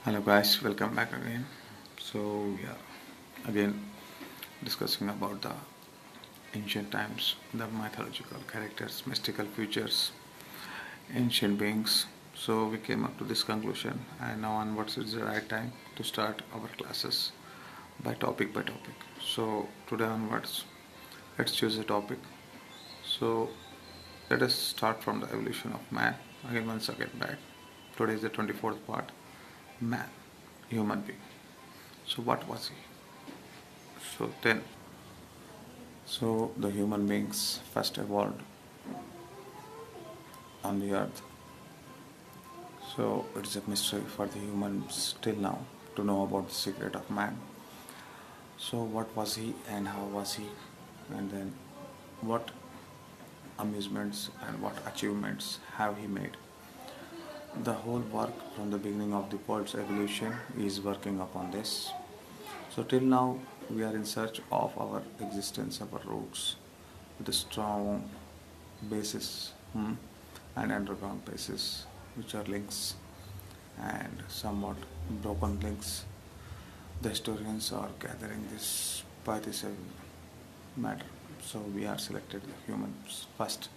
Hello guys, welcome back again. So yeah, again discussing about the ancient times, the mythological characters, mystical futures, ancient beings. So we came up to this conclusion, and now onwards is the right time to start our classes by topic by topic. So today onwards, let's choose a topic. So let us start from the evolution of man. Again, once again back. Today is the 24th part. Man, human being. So what was he? So the human beings first evolved on the earth. So it's a mystery for the humans till now to know about the secret of man. So what was he and how was he? And then what amusements and what achievements have he made? The whole work from the beginning of the world's evolution is working upon this. So till now we are in search of our existence, our roots, with a strong basis and underground basis, which are links and somewhat broken links. The historians are gathering this by this matter. So we are selected the humans first.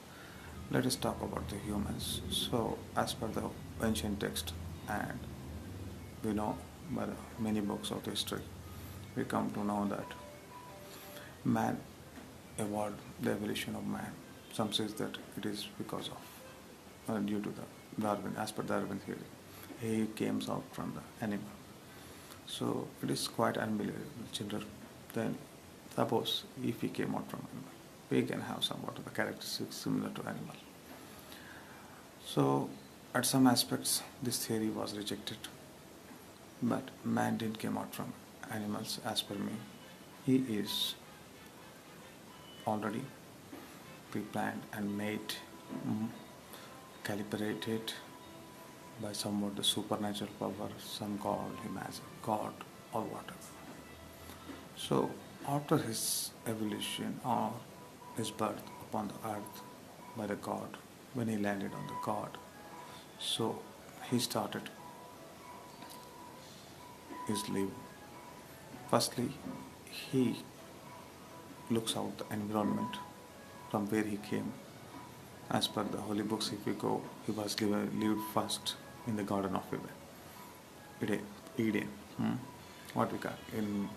Let us talk about the humans. So as per the ancient text, and we know by the many books of history, we come to know that man evolved, the evolution of man. Some says that it is because of due to the Darwin, as per Darwin theory, he came out from the animal. So it is quite unbelievable, children. Then suppose if he came out from animal, we can have somewhat of the characteristics similar to animal. So at some aspects this theory was rejected, but man didn't come out from animals as per me. He is already pre-planned and made, calibrated by somewhat the supernatural power, some call him as a god or whatever. So after his evolution or his birth upon the earth by the god, when he landed on the god, so he started his life. Firstly, he looks out the environment from where he came. As per the holy books, if we go, he was lived first in the Garden of Eden, what we call in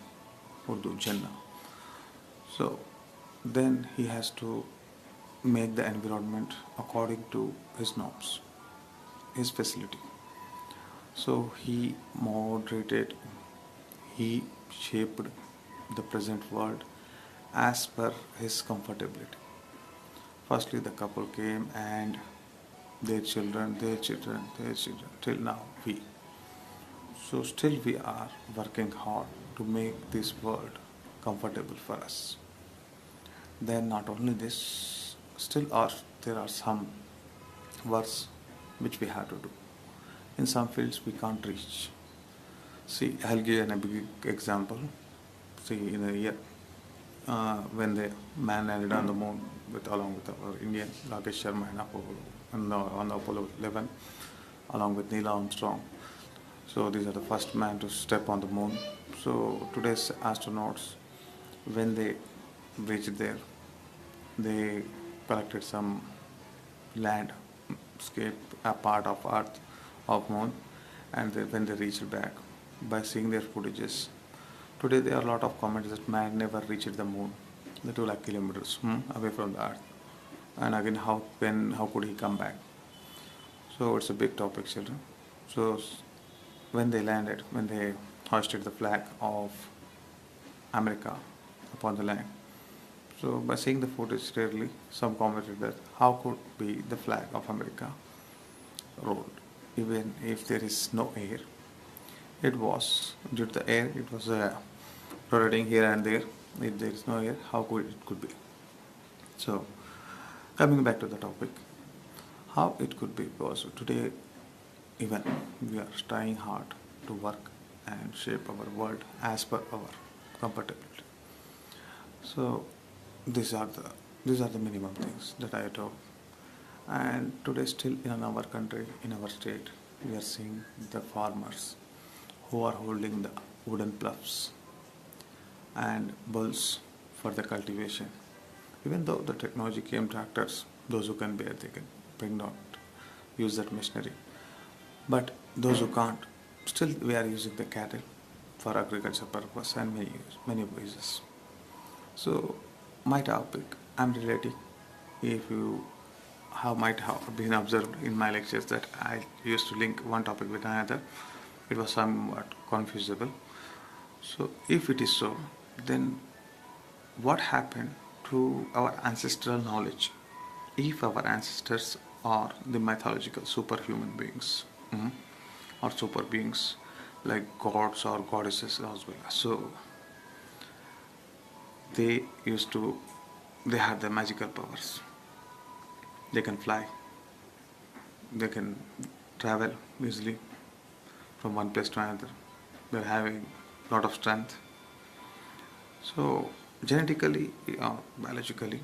Urdu, Jannah. So then he has to make the environment according to his norms, his facility. So he moderated, he shaped the present world as per his comfortability. Firstly, the couple came and their children, till now we. So still we are working hard to make this world comfortable for us. Then not only this, there are some works which we have to do. In some fields we can't reach. See, I'll give you a big example. See, in a year, when the man landed on the moon along with our Indian Rakesh Sharma on the Apollo 11, along with Neil Armstrong. So these are the first man to step on the moon. So today's astronauts, when they reached there, they collected some landscape, a part of Earth, of moon, and when they reached back, by seeing their footages, today there are a lot of comments that man never reached the moon, the 2 lakh kilometers away from the Earth, and again how could he come back? So it's a big topic, children. So when they landed, when they hoisted the flag of America upon the land, so by seeing the footage clearly, some commented that how could be the flag of America rolled even if there is no air? It was due to the air, it was rotating here and there. If there is no air, how could be? So coming back to the topic, how it could be possible today, even we are trying hard to work and shape our world as per our comfortability. So these are the minimum things that I told. And today still in our country, in our state, we are seeing the farmers who are holding the wooden ploughs and bulls for the cultivation. Even though the technology came tractors, those who can bear, they can bring not use that machinery. But those who can't, still we are using the cattle for agriculture purpose and many uses. So my topic, I'm relating, if you might have been observed in my lectures that I used to link one topic with another, it was somewhat confusable. So if it is so, then what happened to our ancestral knowledge? If our ancestors are the mythological superhuman beings, or super beings like gods or goddesses as well, so they had the magical powers. They can fly, they can travel easily from one place to another. They're having a lot of strength. So genetically or biologically,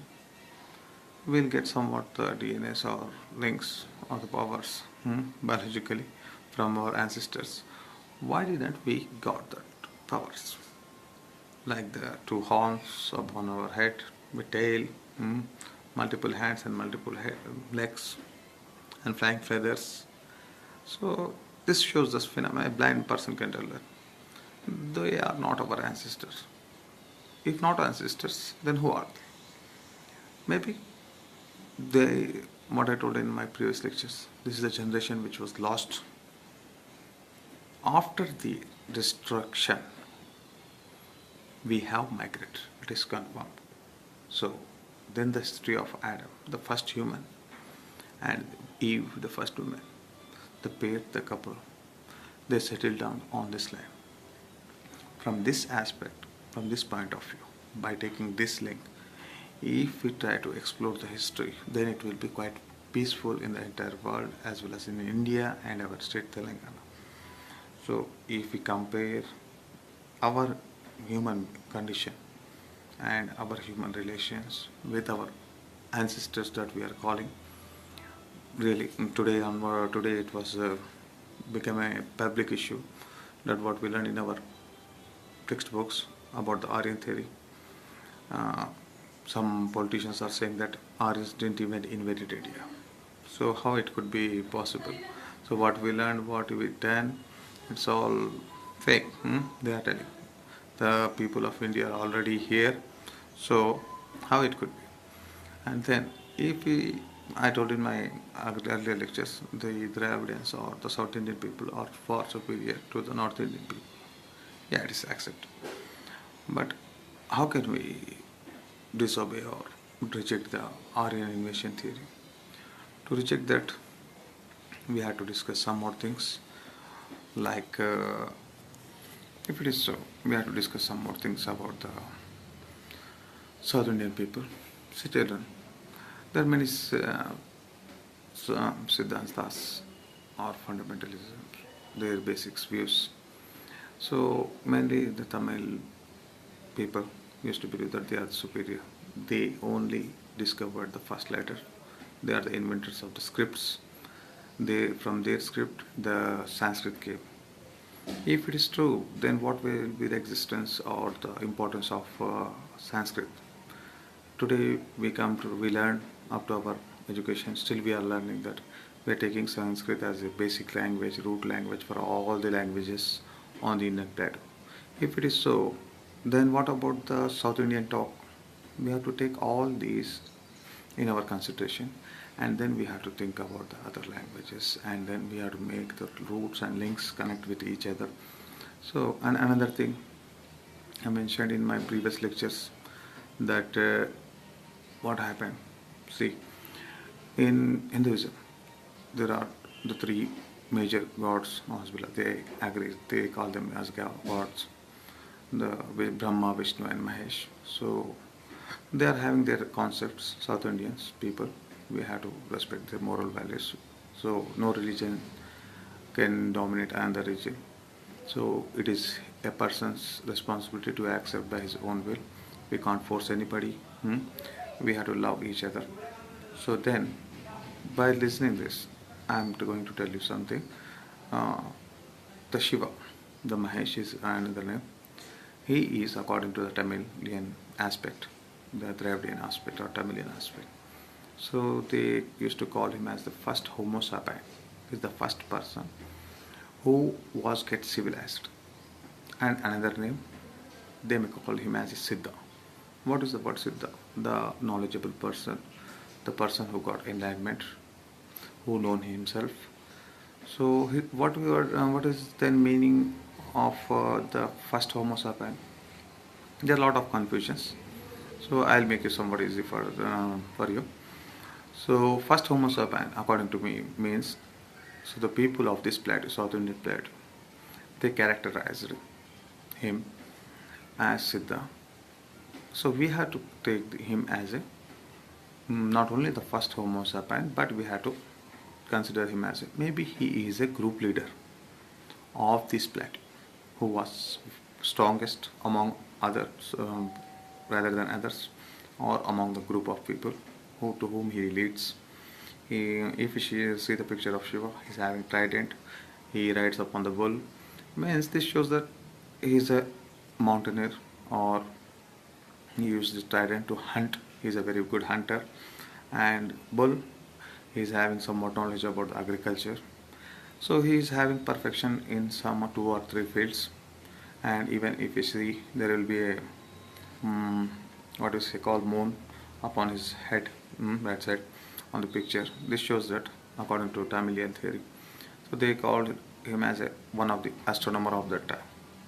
we'll get somewhat the DNAs or links or the powers biologically from our ancestors. Why didn't we got that powers? Like the two horns upon our head, with tail, multiple hands and multiple legs, and flying feathers. So this shows this phenomenon. A blind person can tell that they are not our ancestors. If not ancestors, then who are they? Maybe what I told in my previous lectures, this is a generation which was lost after the destruction. We have migrated, it is confirmed. So then the history of Adam, the first human, and Eve, the first woman, the pair, the couple, they settled down on this land. From this aspect, from this point of view, by taking this link, if we try to explore the history, then it will be quite peaceful in the entire world as well as in India and our state Telangana. So if we compare our human condition and our human relations with our ancestors that we are calling, really today it was become a public issue that what we learned in our textbooks about the Aryan theory. Some politicians are saying that Aryans didn't even invade India. So how it could be possible? So what we learned, what we done, it's all fake. They are telling. The people of India are already here. So how it could be? And then I told in my earlier lectures, the Dravidians or the South Indian people are far superior to the North Indian people. Yeah, it is accepted. But how can we disobey or reject the Aryan invasion theory? To reject that, we have to discuss some more things. Like, if it is so, we have to discuss some more things about the South Indian people. Citizen. There are many Siddhantas or fundamentalism, their basic views. So mainly the Tamil people used to believe that they are superior. They only discovered the first letter. They are the inventors of the scripts. From their script, the Sanskrit came. If it is true, then what will be the existence or the importance of Sanskrit? Today we learn up to our education, still we are learning that we are taking Sanskrit as a basic language, root language for all the languages on the Indian plateau. If it is so, then what about the South Indian talk? We have to take all these in our consideration, and then we have to think about the other languages, and then we have to make the roots and links connect with each other. So, and another thing I mentioned in my previous lectures, that what happened. See, in Hinduism, there are the three major gods as well. They call them as gods, the Brahma, Vishnu and Mahesh. So they are having their concepts, South Indians people. We have to respect their moral values. So no religion can dominate another religion. So it is a person's responsibility to accept by his own will. We can't force anybody. We have to love each other. So then, by listening this, I am going to tell you something. The Shiva, The Mahesh is another name. He is, according to the Tamilian aspect, the Dravidian aspect or Tamilian aspect. So they used to call him as the first Homo sapien. He's the first person who was get civilized. And another name, they may call him as a Sitha. What is the word Sitha? The knowledgeable person, the person who got enlightenment, who known himself. So what is then meaning of the first Homo sapien? There are a lot of confusions. So I'll make it somewhat easy for you. So first Homo sapien, according to me, means so the people of this plateau, South Indian plateau, they characterized him as Siddha. So we have to take him as a not only the first Homo sapien, but we have to consider him as maybe he is a group leader of this plateau, who was strongest among others rather than others, or among the group of people to whom he leads. If you see the picture of Shiva, he's having trident, he rides upon the bull. Means this shows that he is a mountaineer, or he uses trident to hunt. He is a very good hunter. And bull, he is having somewhat knowledge about agriculture. So he is having perfection in some 2 or 3 fields. And even if you see, there will be a what is he called, moon upon his head. That's it on the picture. This shows that according to Tamilian theory. So they called him as one of the astronomer of that time.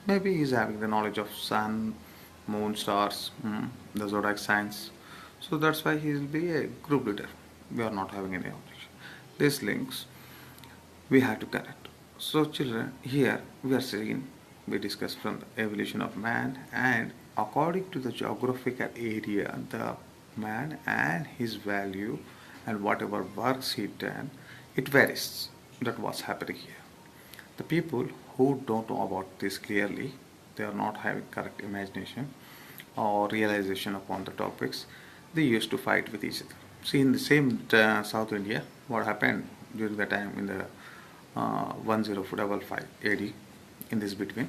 Maybe he's having the knowledge of sun, moon, stars, the zodiac signs. So that's why he will be a group leader. We are not having any objection. These links we have to connect. So children, here we are seeing, we discuss from the evolution of man, and according to the geographical area, the man and his value and whatever works he done, it varies. That what's happening here. The people who don't know about this clearly, they are not having correct imagination or realization upon the topics, they used to fight with each other. See, in the same South India, what happened during the time in the 1055 AD, in this between,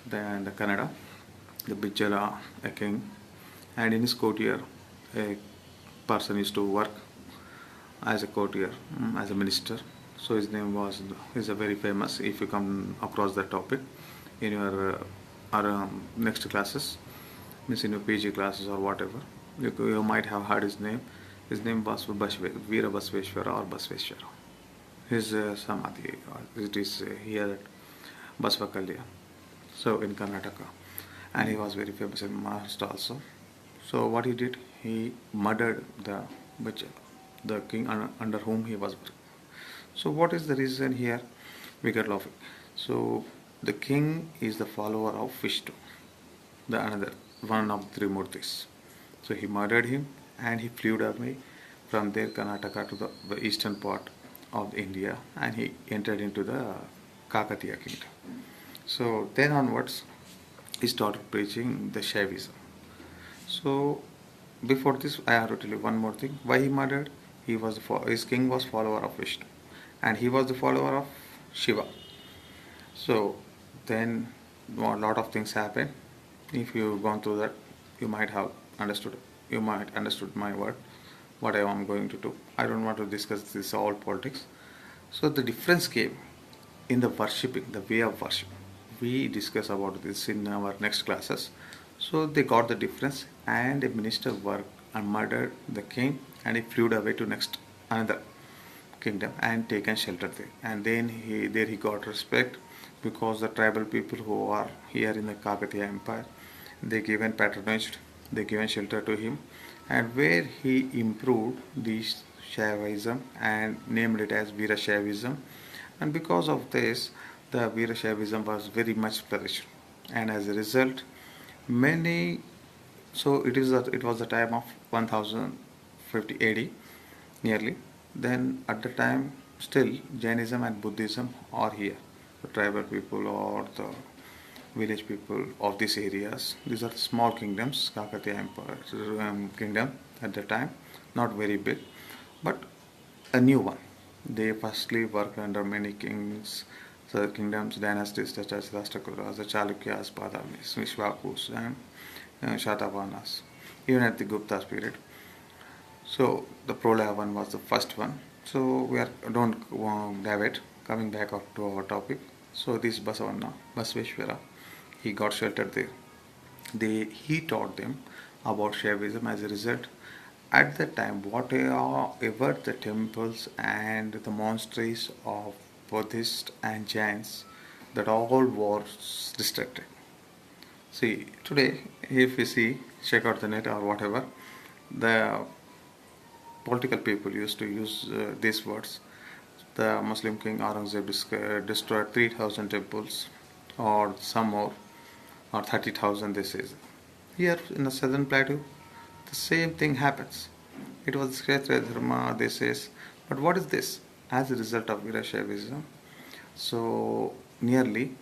then the Canada, the Bijala, a king, and in his courtier, a person used to work as a courtier, as a minister. So his name was, he's a very famous, if you come across that topic in your next classes, means in your PG classes or whatever, you might have heard his name. His name was Veera Basveshwara or Basveshwara. His Samadhi, it is here at Basvakalya, so in Karnataka. And he was very famous in Maharashtra also. So what he did, he murdered the king under whom he was working. So what is the reason here? We get laughing. So the king is the follower of Vishnu, the another one of the 3 Murtis. So he murdered him and he flew away from there, Karnataka, to the eastern part of India, and he entered into the Kakatiya kingdom. So then onwards, he started preaching the Shaivism. So before this, I have to tell you one more thing. Why he murdered? His king was follower of Vishnu, and he was the follower of Shiva. So then a lot of things happen. If you've gone through that, you might have understood. You might understood my word, what I am going to do. I don't want to discuss this all politics. So the difference came in the worshipping, the way of worship. We discuss about this in our next classes. So they got the difference, and a minister worked and murdered the king, and he flew away to next another kingdom and taken shelter there. And then he got respect, because the tribal people who are here in the Kakatiya Empire, they given patronage, they given shelter to him, and where he improved this Shaivism and named it as Veera Shaivism. And because of this, the Veera Shaivism was very much flourished, and as a result, it was the time of 1050 AD nearly. Then at the time, still Jainism and Buddhism are here. The tribal people or the village people of these areas, these are small kingdoms, Kakatiya Empire kingdom at the time, not very big, but a new one. They firstly worked under many kings, So the kingdoms, dynasties such as Rashtrakutas, the Chalukyas, Badamis, Vishwakus, and Shatavahanas, even at the Gupta's period. So the Prolaya one was the first one. So we are don't have it. Coming back up to our topic. So this Basaveshwara, he got sheltered there. He taught them about Shaivism. As a result, at that time, whatever the temples and the monasteries of Buddhists and Jains, that all was restricted. See, today, if you see, check out the net or whatever, the political people used to use these words. The Muslim king Aurangzeb destroyed 3,000 temples, or some more, or 30,000, they say. Here in the southern plateau, the same thing happens. It was Kshetriya Dharma, they says, but what is this? As a result of Virashaivism, so nearly